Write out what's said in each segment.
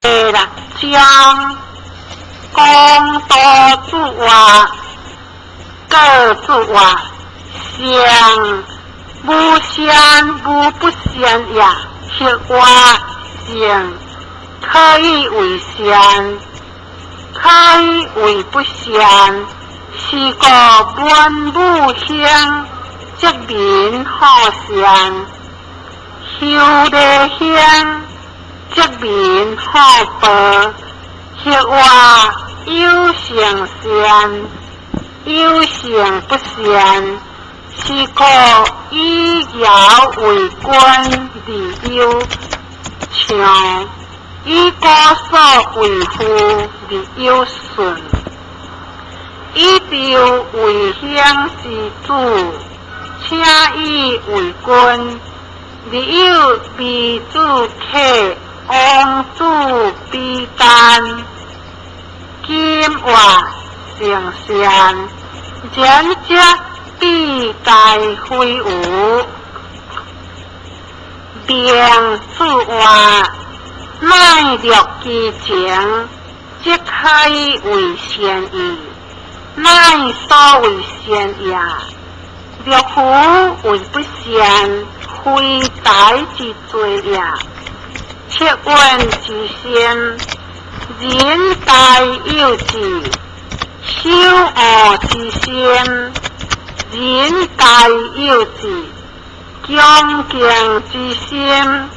六章，公多主话，各主话，善无善无不善也，黑话善可以为善，可以为不善，是个本无香，则名好善，修的香。则名好报，黑话有善善，有善不善，是个以尧为官而有，像以高所为父而有顺，以调为乡之主，请以为君，而有必主客。王主必干，今话成善，人则必大非无。并主话，乃略其情，即可以为善意，乃所谓善也。略夫为不善，非大之罪也。切问之先，人大有志；修恶之先，人大有志；恭敬之先，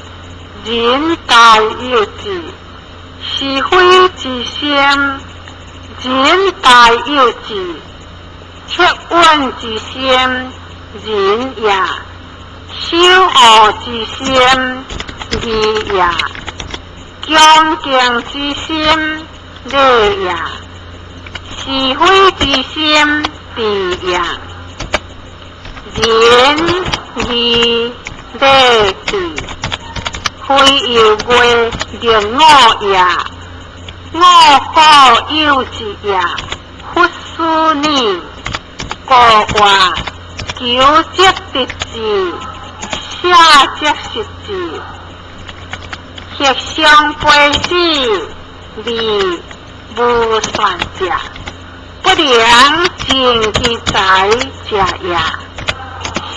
人大有志；是非之先，人大有志；切问之先，人也；修恶之先。义也，恭敬之心礼也，是非之心智也。仁义礼智，非有为令我也，我故有之也，不思你。故话求则得之，下则失之。血相背死，利无算者，不良尽其财者也。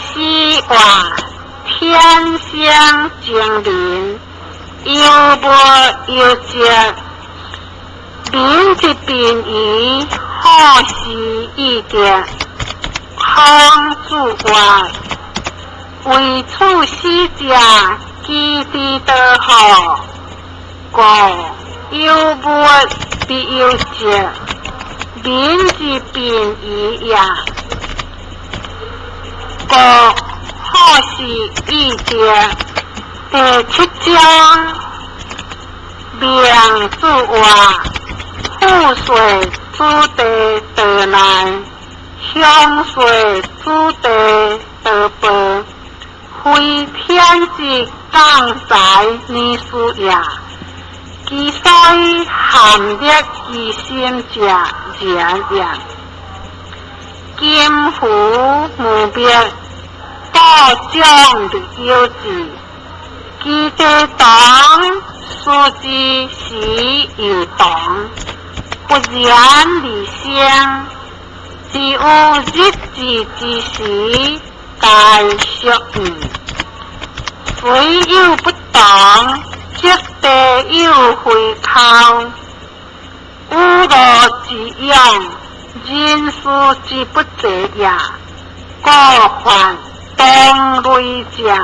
是话天相精灵，有无有节，民之便宜，好事易点，空主话，为处死者。其地得好，故有物必有节，民之便宜也。故好事易节，第7章，命主话，富水主地得难，乡水主地得报，非天之刚才你事也，其所以含略其心者然也。今夫无别，多将的有志，其地党书之时有党，不然离乡，只有日治之时，大学语。虽有不当，则地有回扣；污罗之用，人事之不济也。故患当类者，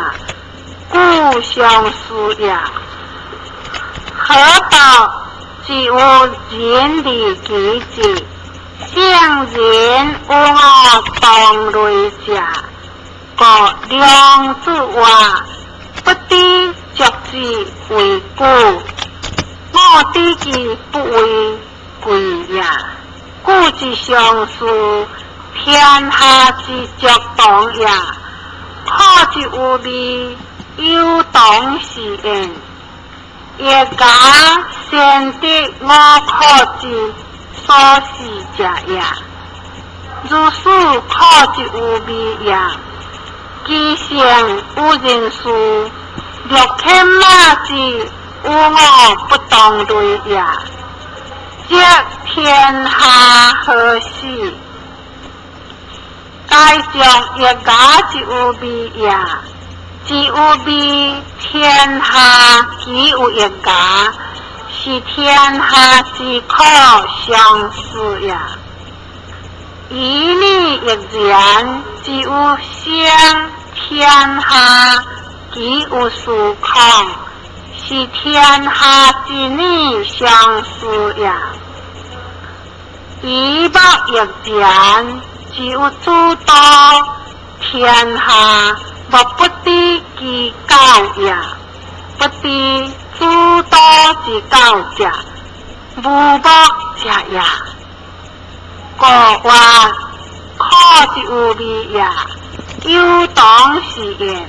故相思也。何道只有人理其志，向人无我当类者，故良主话。不知着之为故，我知之不为贵也。故之相术，天下之着党也。可之无味，有党是言，也假先得我可之所事者也。如是可之无味也。其上无人数，略天马之有我不当对也，这天下何事？该将一家之有味也，只有味天下只有一家，是天下之可相似也。以你一言，只有相天下只有殊空，是天下之理相似也。以不一言，只有诸多天下不知其教也，不知诸多之教者，无不者也。个话可之有味也，有当是言；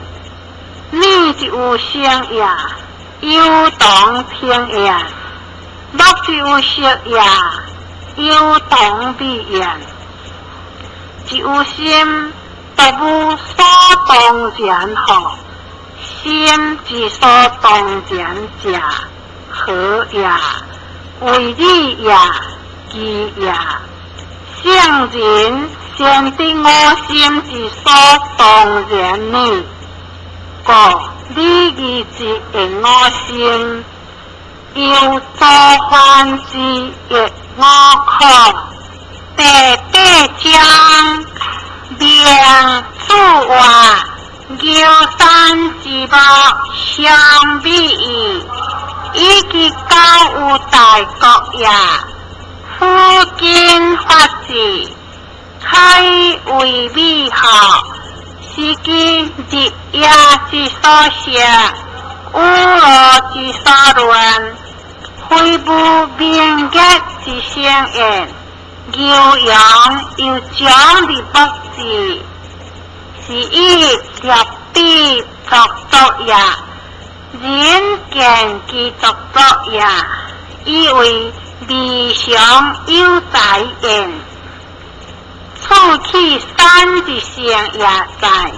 你之有声也，有当听言；乐之有色也，有当味言。只有心，不无所当然好；心之所当然者，何也？为理也，义也。圣人先知我心之所当然呢？个理义之我心，有作犯之亦我可。地将命主话，有山之宝相比矣，以其高有大国也。夫今法治，开为美好，是其日夜之所想，乌罗之所论，非不明觉之相言。牛羊有奖的不是，是以立地作作也；人见其作作也，以为理想有在言。处其三之相也在，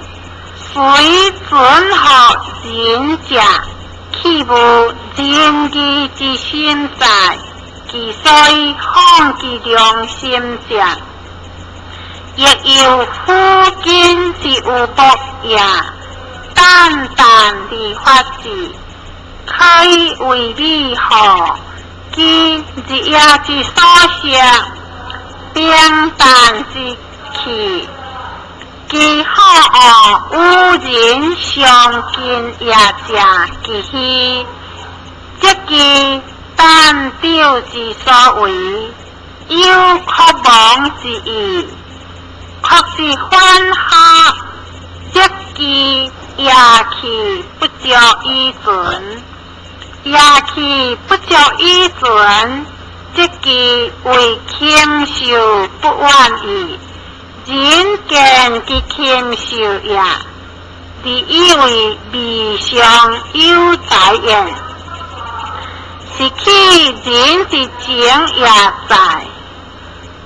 虽准合人者，岂无人义之心在？其所以放其良心者，亦有夫今之有德也。淡淡的法治，开为美好，其日夜之所想，平淡之气，其好恶无人相近也者，其虚，即其但表之所为，有可忘之意，确是欢喜，即其也气不着依准，也气不着依准，即其为谦受不愿意，人见其谦受也，你以为微上有在言。是其人之情也在，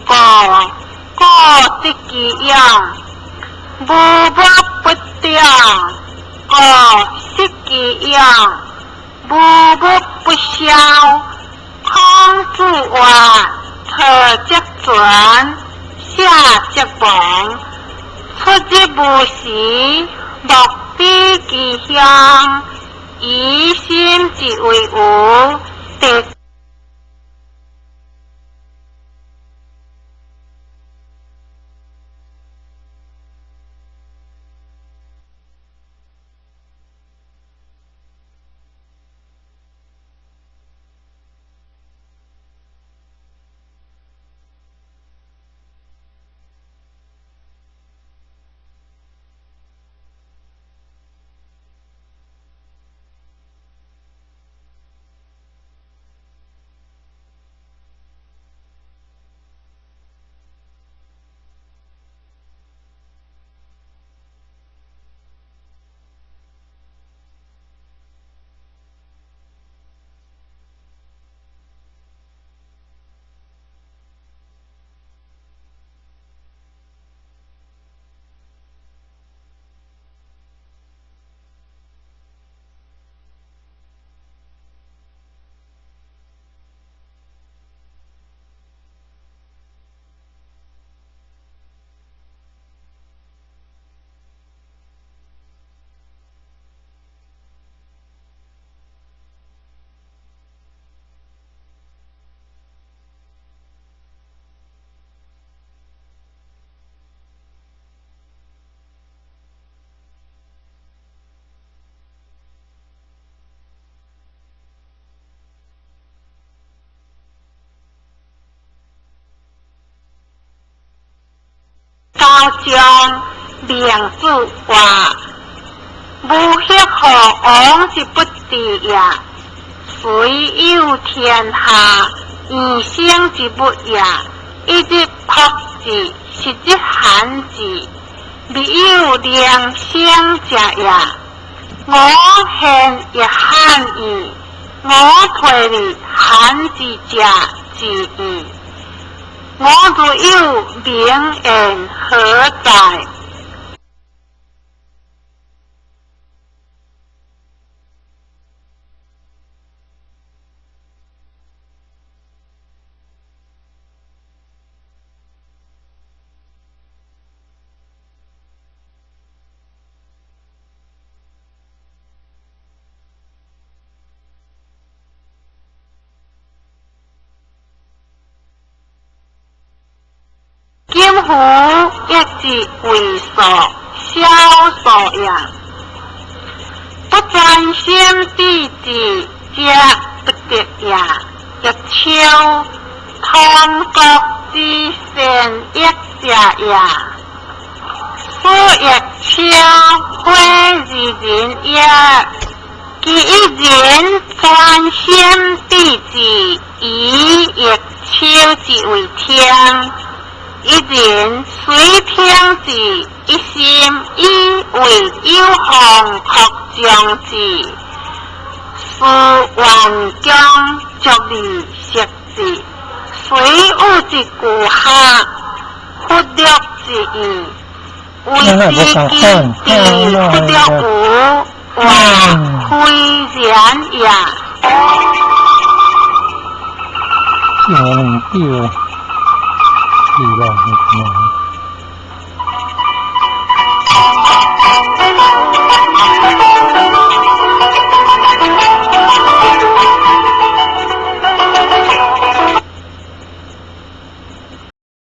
个即其样，无不不掉；个失其样，无不不消。空自话，特即转，下即亡，出即无时，莫比其乡，以心之为无。将名字话，无血可往之不敌也。虽有天下，异生之不也。一日朴字，十日罕字，未有良相者也。我现亦罕矣，我退离罕字者之意。我若有名言何在？今乎一字为所销所也，不专心地字皆不得也。一超通国之善益者也，所以超会之人也。其一人专心地字，以亦超之为天。一人随天之，一心以为有行扩张之，是万将着力实之，虽有之顾下，忽略之意，为之见地忽略无，或非然也。我们丢。是吧？